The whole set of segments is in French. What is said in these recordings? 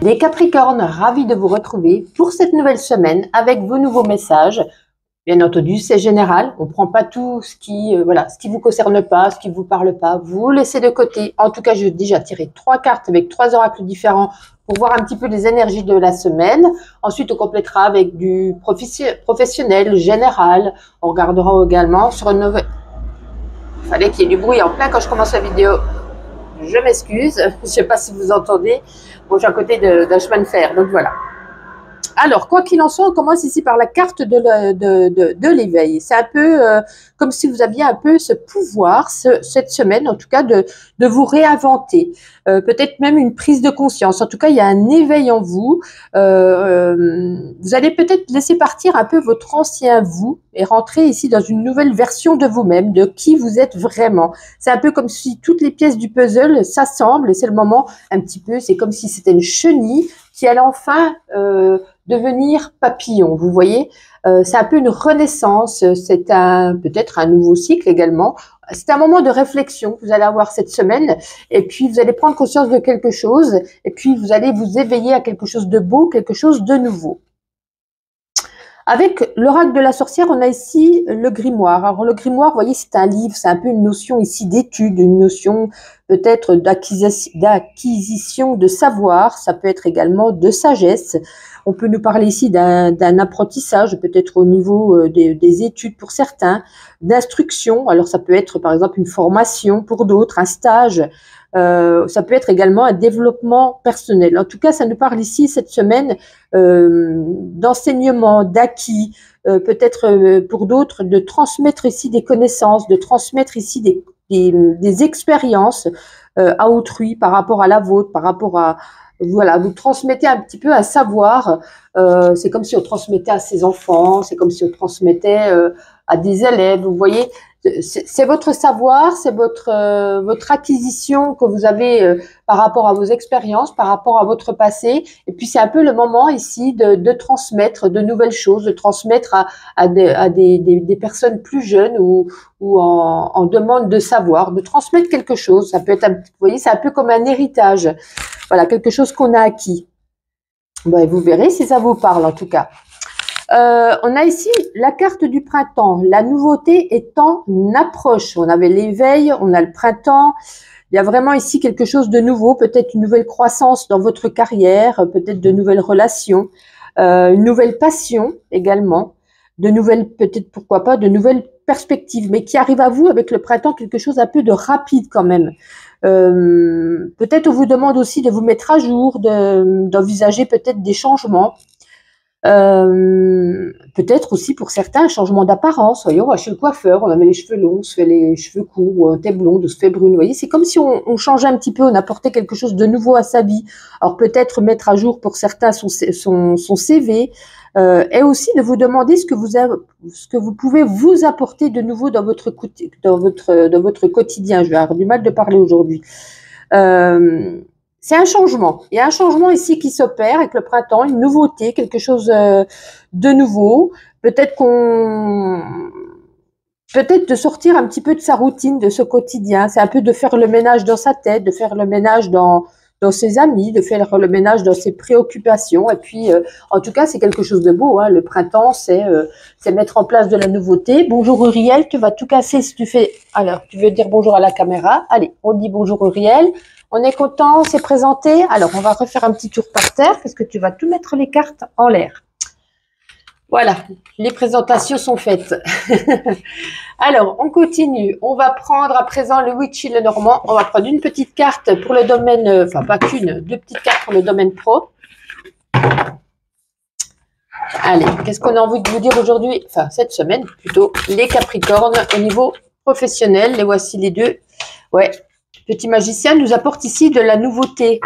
Les Capricornes, ravis de vous retrouver pour cette nouvelle semaine avec vos nouveaux messages. Bien entendu, c'est général. On ne prend pas tout ce qui vous concerne pas, ce qui vous parle pas. Vous laissez de côté. En tout cas, j'ai déjà tiré 3 cartes avec 3 oracles différents pour voir un petit peu les énergies de la semaine. Ensuite, on complétera avec du professionnel, général. On regardera également sur une nouvelle... Il fallait qu'il y ait du bruit en plein quand je commence la vidéo. Je m'excuse. Je ne sais pas si vous entendez. Bon, j'ai à côté d'un chemin de fer, donc voilà. Alors, quoi qu'il en soit, on commence ici par la carte de l'éveil. C'est un peu comme si vous aviez un peu ce pouvoir, cette semaine, en tout cas, de vous réinventer. Peut-être même une prise de conscience. En tout cas, il y a un éveil en vous. Vous allez peut-être laisser partir un peu votre ancien vous et rentrer ici dans une nouvelle version de vous-même, de qui vous êtes vraiment. C'est un peu comme si toutes les pièces du puzzle s'assemblent et c'est le moment un petit peu, c'est comme si c'était une chenille qui allait enfin devenir papillon, vous voyez. C'est un peu une renaissance, c'est peut-être un nouveau cycle également. C'est un moment de réflexion que vous allez avoir cette semaine et puis vous allez prendre conscience de quelque chose et puis vous allez vous éveiller à quelque chose de beau, quelque chose de nouveau. Avec l'oracle de la sorcière, on a ici le grimoire. Alors le grimoire, vous voyez, c'est un livre, c'est un peu une notion ici d'étude, une notion peut-être d'acquisition de savoir, ça peut être également de sagesse. On peut nous parler ici d'un apprentissage, peut-être au niveau des études pour certains, d'instruction. Alors ça peut être par exemple une formation pour d'autres, un stage. Ça peut être également un développement personnel. En tout cas, ça nous parle ici cette semaine d'enseignement, d'acquis, peut-être pour d'autres de transmettre ici des connaissances, de transmettre ici des expériences à autrui par rapport à la vôtre, par rapport à voilà, vous transmettez un petit peu un savoir. C'est comme si on transmettait à ses enfants, c'est comme si on transmettait à des élèves. Vous voyez, c'est votre savoir, c'est votre acquisition que vous avez par rapport à vos expériences, par rapport à votre passé. Et puis c'est un peu le moment ici de transmettre de nouvelles choses, de transmettre à des personnes plus jeunes ou en demande de savoir, de transmettre quelque chose. Ça peut être, vous voyez, c'est un peu comme un héritage. Voilà, quelque chose qu'on a acquis. Bon, et vous verrez si ça vous parle en tout cas. On a ici la carte du printemps. La nouveauté est en approche. On avait l'éveil, on a le printemps. Il y a vraiment ici quelque chose de nouveau, peut-être une nouvelle croissance dans votre carrière, peut-être de nouvelles relations, une nouvelle passion également, de nouvelles, peut-être pourquoi pas, de nouvelles perspectives, mais qui arrive à vous avec le printemps, quelque chose un peu de rapide quand même. Peut-être on vous demande aussi de vous mettre à jour, d'envisager peut-être des changements. Peut-être aussi pour certains un changement d'apparence. Voyez, on va chez le coiffeur, on a mis les cheveux longs, on se fait les cheveux courts, ou un teint blonde, on se fait brune. Vous voyez, c'est comme si on changeait un petit peu, on apportait quelque chose de nouveau à sa vie. Alors peut-être mettre à jour pour certains son CV, et aussi de vous demander ce que vous pouvez vous apporter de nouveau dans votre quotidien. Je vais avoir du mal de parler aujourd'hui. C'est un changement. Il y a un changement ici qui s'opère avec le printemps, une nouveauté, quelque chose de nouveau. Peut-être de sortir un petit peu de sa routine, de ce quotidien. C'est un peu de faire le ménage dans sa tête, de faire le ménage dans ses amis, de faire le ménage dans ses préoccupations. Et puis, en tout cas, c'est quelque chose de beau. Hein. Le printemps, c'est mettre en place de la nouveauté. Bonjour Uriel, tu vas tout casser si tu fais... Alors, tu veux dire bonjour à la caméra. Allez, on dit bonjour Uriel. On est content, c'est présenté. Alors, on va refaire un petit tour par terre parce que tu vas tout mettre les cartes en l'air. Voilà, les présentations sont faites. Alors, on continue. On va prendre à présent le Witchy, le Normand. On va prendre une petite carte pour le domaine, enfin pas qu'une, 2 petites cartes pour le domaine pro. Allez, qu'est-ce qu'on a envie de vous dire aujourd'hui? Enfin, cette semaine plutôt, les Capricornes au niveau professionnel. Les voici les deux. Ouais. Petit magicien nous apporte ici de la nouveauté.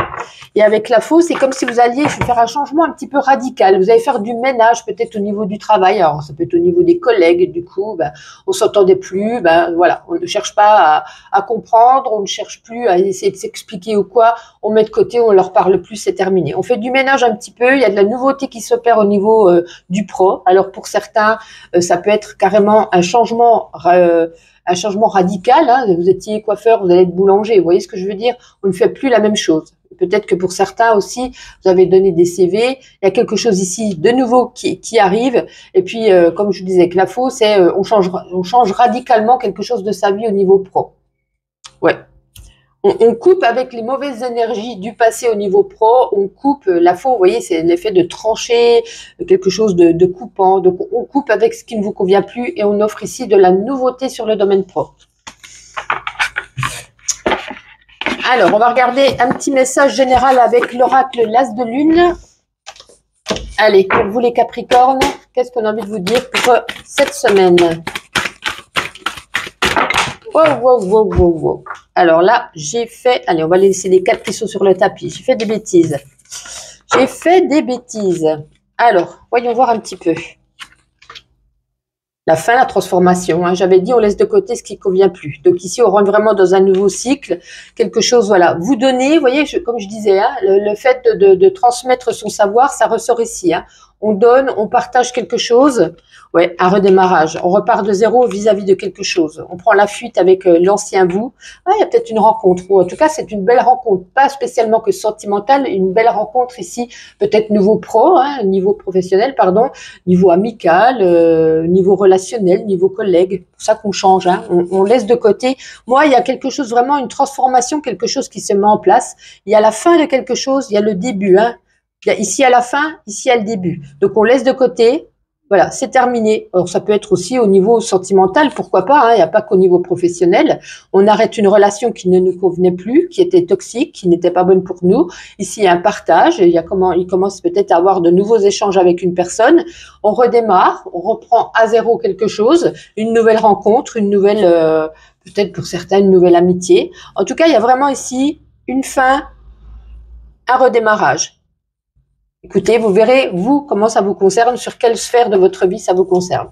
Et avec la faux, c'est comme si vous alliez faire un changement un petit peu radical. Vous allez faire du ménage peut-être au niveau du travail. Alors, ça peut être au niveau des collègues. Du coup, on s'entendait plus. Voilà, on ne cherche pas à comprendre. On ne cherche plus à essayer de s'expliquer ou quoi. On met de côté, on leur parle plus, c'est terminé. On fait du ménage un petit peu. Il y a de la nouveauté qui s'opère au niveau du pro. Alors, pour certains, ça peut être carrément un changement radical. Hein. Vous étiez coiffeur, vous allez être boulanger. Vous voyez ce que je veux dire? On ne fait plus la même chose. Peut-être que pour certains aussi, vous avez donné des CV. Il y a quelque chose ici de nouveau qui arrive. Et puis, comme je disais, que la faux, c'est on change radicalement quelque chose de sa vie au niveau pro. Ouais. On coupe avec les mauvaises énergies du passé au niveau pro, on coupe la faux, vous voyez, c'est l'effet de trancher, quelque chose de coupant. Donc, on coupe avec ce qui ne vous convient plus et on offre ici de la nouveauté sur le domaine pro. Alors, on va regarder un petit message général avec l'oracle l'As de Lune. Allez, pour vous les Capricornes, qu'est-ce qu'on a envie de vous dire pour cette semaine? Wow. Alors là, j'ai fait... Allez, on va laisser les 4 qui sont sur le tapis. J'ai fait des bêtises. Alors, voyons voir un petit peu. La fin, la transformation. Hein. J'avais dit, on laisse de côté ce qui ne convient plus. Donc ici, on rentre vraiment dans un nouveau cycle. Quelque chose, voilà. Vous donnez, vous voyez, comme je disais, hein, le fait de transmettre son savoir, ça ressort ici. Hein. On donne, on partage quelque chose. Ouais, un redémarrage. On repart de zéro vis-à-vis de quelque chose. On prend la fuite avec l'ancien vous. Ah, il y a peut-être une rencontre. Ou en tout cas, c'est une belle rencontre. Pas spécialement que sentimentale, une belle rencontre ici. Peut-être niveau pro, hein, niveau professionnel, pardon, niveau amical, niveau relationnel, niveau collègue. C'est pour ça qu'on change. Hein. On laisse de côté. Moi, il y a quelque chose, vraiment une transformation, quelque chose qui se met en place. Il y a la fin de quelque chose, il y a le début. Hein. Il y a ici à la fin, ici à le début. Donc, on laisse de côté. Voilà, c'est terminé. Alors, ça peut être aussi au niveau sentimental, pourquoi pas, hein, il n'y a pas qu'au niveau professionnel. On arrête une relation qui ne nous convenait plus, qui était toxique, qui n'était pas bonne pour nous. Ici, il y a un partage, il commence peut-être à avoir de nouveaux échanges avec une personne. On redémarre, on reprend à zéro quelque chose, une nouvelle rencontre, une nouvelle, peut-être pour certains, une nouvelle amitié. En tout cas, il y a vraiment ici une fin, un redémarrage. Écoutez, vous verrez, vous, comment ça vous concerne, sur quelle sphère de votre vie ça vous concerne.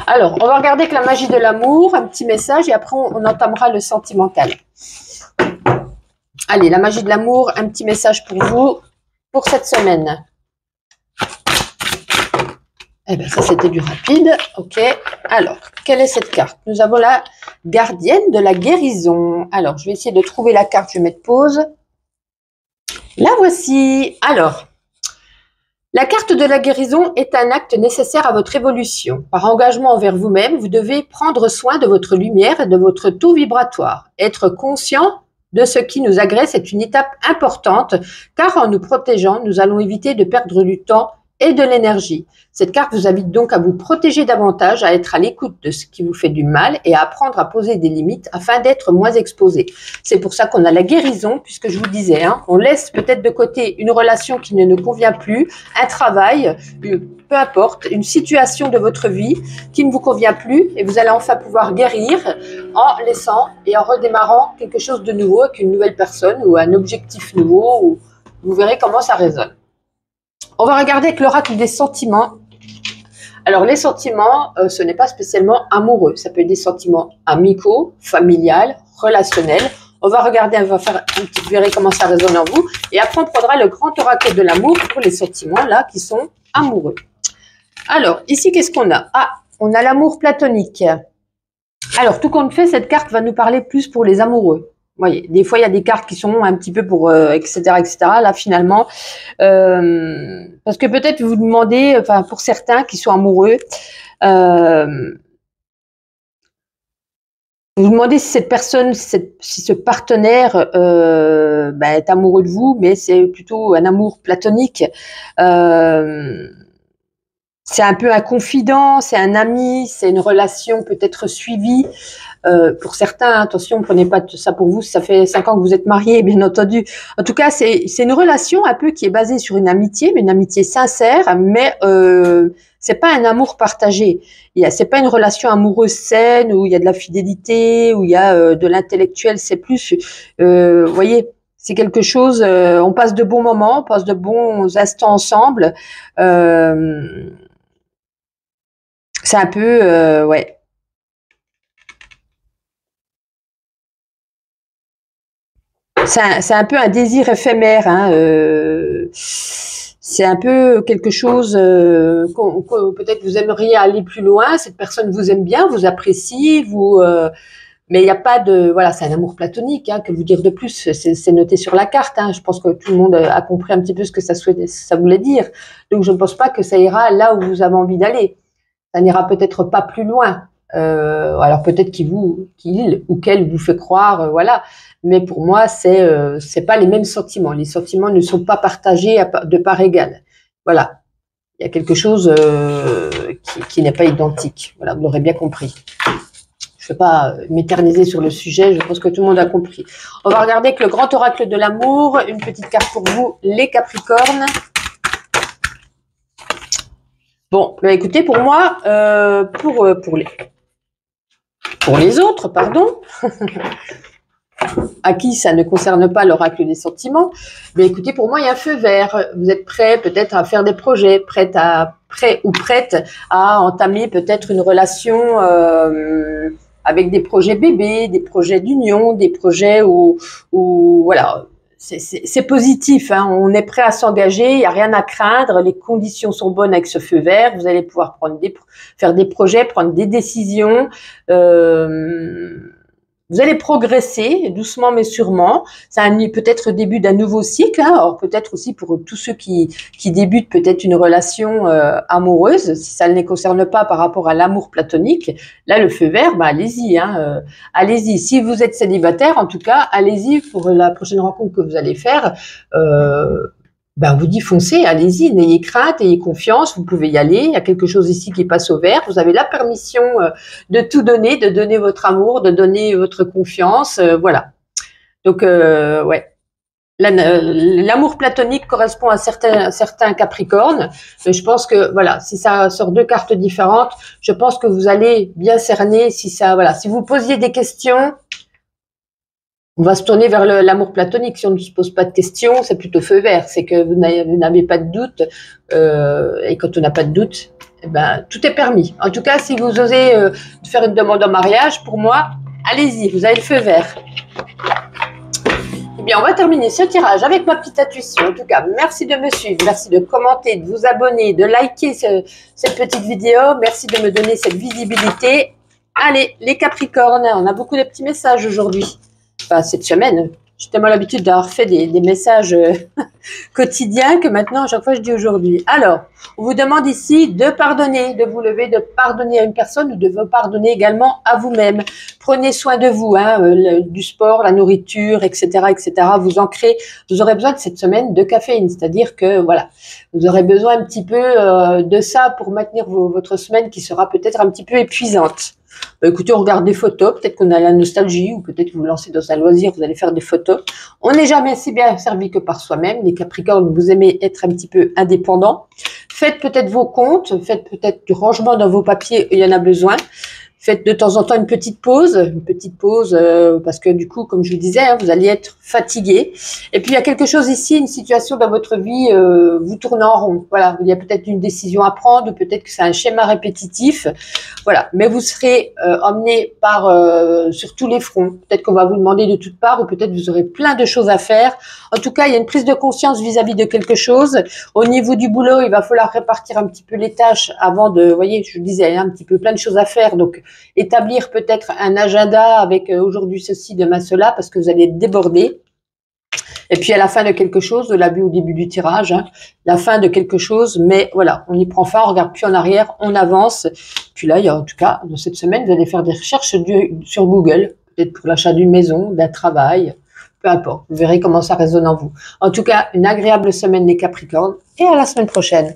Alors, on va regarder avec la magie de l'amour, un petit message, et après, on entamera le sentimental. Allez, la magie de l'amour, un petit message pour vous, pour cette semaine. Eh bien, ça, c'était du rapide. OK. Alors, quelle est cette carte? Nous avons la gardienne de la guérison. Alors, je vais essayer de trouver la carte, je vais mettre pause. La voici. Alors, la carte de la guérison est un acte nécessaire à votre évolution. Par engagement envers vous-même, vous devez prendre soin de votre lumière et de votre taux vibratoire. Être conscient de ce qui nous agresse est une étape importante, car en nous protégeant, nous allons éviter de perdre du temps et de l'énergie. Cette carte vous invite donc à vous protéger davantage, à être à l'écoute de ce qui vous fait du mal et à apprendre à poser des limites afin d'être moins exposé. C'est pour ça qu'on a la guérison, puisque je vous disais, hein, on laisse peut-être de côté une relation qui ne nous convient plus, un travail, peu importe, une situation de votre vie qui ne vous convient plus, et vous allez enfin pouvoir guérir en laissant et en redémarrant quelque chose de nouveau avec une nouvelle personne ou un objectif nouveau. Ou vous verrez comment ça résonne. On va regarder avec l'oracle des sentiments. Alors, les sentiments, ce n'est pas spécialement amoureux. Ça peut être des sentiments amicaux, familiales, relationnels. On va regarder, on va faire un petit, vous verrez comment ça résonne en vous. Et après, on prendra le grand oracle de l'amour pour les sentiments, là, qui sont amoureux. Alors, ici, qu'est-ce qu'on a? Ah, on a l'amour platonique. Alors, tout compte fait, cette carte va nous parler plus pour les amoureux. Vous voyez, des fois, il y a des cartes qui sont un petit peu pour, etc., etc. Là, finalement, parce que peut-être vous demandez, enfin, pour certains qui sont amoureux, vous demandez si cette personne, si ce partenaire est amoureux de vous, mais c'est plutôt un amour platonique. C'est un peu un confident, c'est un ami, c'est une relation peut-être suivie. Pour certains, attention, prenez pas ça pour vous, ça fait 5 ans que vous êtes mariés, bien entendu. En tout cas, c'est une relation un peu qui est basée sur une amitié, mais une amitié sincère, mais c'est pas un amour partagé. C'est pas une relation amoureuse saine où il y a de la fidélité, où il y a de l'intellectuel. C'est plus, vous voyez, c'est quelque chose. On passe de bons moments, on passe de bons instants ensemble. C'est un peu, ouais. C'est un peu un désir éphémère, hein, c'est un peu quelque chose peut-être vous aimeriez aller plus loin, cette personne vous aime bien, vous apprécie, vous Mais il n'y a pas de, voilà, c'est un amour platonique, hein, que vous dire de plus, c'est noté sur la carte, hein. Je pense que tout le monde a compris un petit peu ce que ça voulait dire. Donc je ne pense pas que ça ira là où vous avez envie d'aller. Ça n'ira peut-être pas plus loin. Alors peut-être qu'il ou qu'elle vous fait croire, voilà. Mais pour moi, c'est pas les mêmes sentiments. Les sentiments ne sont pas partagés de part égale. Voilà. Il y a quelque chose qui n'est pas identique. Voilà, vous l'aurez bien compris. Je ne vais pas m'éterniser sur le sujet, je pense que tout le monde a compris. On va regarder avec le grand oracle de l'amour, une petite carte pour vous, les Capricornes. Bon, bah écoutez, pour moi, pour les autres, pardon, à qui ça ne concerne pas l'oracle des sentiments, mais écoutez, pour moi, il y a un feu vert. Vous êtes prêts peut-être à faire des projets, prêt ou prête à entamer peut-être une relation avec des projets bébés, des projets d'union, des projets où voilà, c'est positif, hein, on est prêt à s'engager, il n'y a rien à craindre, les conditions sont bonnes avec ce feu vert, vous allez pouvoir faire des projets, prendre des décisions, vous allez progresser doucement mais sûrement. C'est peut-être le début d'un nouveau cycle. Hein. Alors peut-être aussi pour tous ceux qui débutent peut-être une relation amoureuse, si ça ne les concerne pas par rapport à l'amour platonique. Là, le feu vert, bah allez-y. Hein, allez-y. Si vous êtes célibataire, en tout cas, allez-y pour la prochaine rencontre que vous allez faire. Ben, vous dit foncez, allez-y, n'ayez crainte, ayez confiance, vous pouvez y aller. Il y a quelque chose ici qui passe au vert. Vous avez la permission de tout donner, de donner votre amour, de donner votre confiance, voilà. Donc, ouais, l'amour platonique correspond à certains Capricornes. Mais je pense que voilà, si ça sort deux cartes différentes, je pense que vous allez bien cerner si ça, voilà, si vous posiez des questions. On va se tourner vers l'amour platonique. Si on ne se pose pas de questions, c'est plutôt feu vert. C'est que vous n'avez pas de doute. Et quand on n'a pas de doute, eh ben, tout est permis. En tout cas, si vous osez faire une demande en mariage, pour moi, allez-y, vous avez le feu vert. Eh bien, on va terminer ce tirage avec ma petite intuition. En tout cas, merci de me suivre, merci de commenter, de vous abonner, de liker cette petite vidéo. Merci de me donner cette visibilité. Allez, les Capricornes, on a beaucoup de petits messages aujourd'hui. Enfin, cette semaine, j'ai tellement l'habitude d'avoir fait des messages quotidiens que maintenant, à chaque fois, je dis aujourd'hui. Alors, on vous demande ici de pardonner, de vous lever, de pardonner à une personne ou de vous pardonner également à vous-même. Prenez soin de vous, hein, du sport, la nourriture, etc., etc. Vous ancrez, vous aurez besoin de cette semaine de caféine, c'est-à-dire que, voilà, vous aurez besoin un petit peu de ça pour maintenir votre semaine qui sera peut-être un petit peu épuisante. Bah, écoutez, on regarde des photos, peut-être qu'on a la nostalgie ou peut-être vous vous lancez dans un loisir, vous allez faire des photos. On n'est jamais si bien servi que par soi-même. Les Capricornes, vous aimez être un petit peu indépendant. Faites peut-être vos comptes, faites peut-être du rangement dans vos papiers, il y en a besoin. Faites de temps en temps une petite pause parce que du coup, comme je vous disais, hein, vous allez être fatigué. Et puis il y a quelque chose ici, une situation dans votre vie, vous tournez en rond. Voilà, il y a peut-être une décision à prendre, ou peut-être que c'est un schéma répétitif. Voilà, mais vous serez emmené sur tous les fronts. Peut-être qu'on va vous demander de toutes parts, ou peut-être vous aurez plein de choses à faire. En tout cas, il y a une prise de conscience vis-à-vis de quelque chose. Au niveau du boulot, il va falloir répartir un petit peu les tâches avant de, vous voyez, je vous disais, il y a un petit peu plein de choses à faire. Donc, établir peut-être un agenda avec aujourd'hui ceci, demain cela, parce que vous allez être débordé. Et puis à la fin de quelque chose, on l'a vu au début du tirage, hein, la fin de quelque chose, mais voilà, on y prend fin, on regarde plus en arrière, on avance. Puis là, il y a, en tout cas, dans cette semaine, vous allez faire des recherches sur Google, peut-être pour l'achat d'une maison, d'un travail, peu importe. Vous verrez comment ça résonne en vous. En tout cas, une agréable semaine des Capricornes et à la semaine prochaine.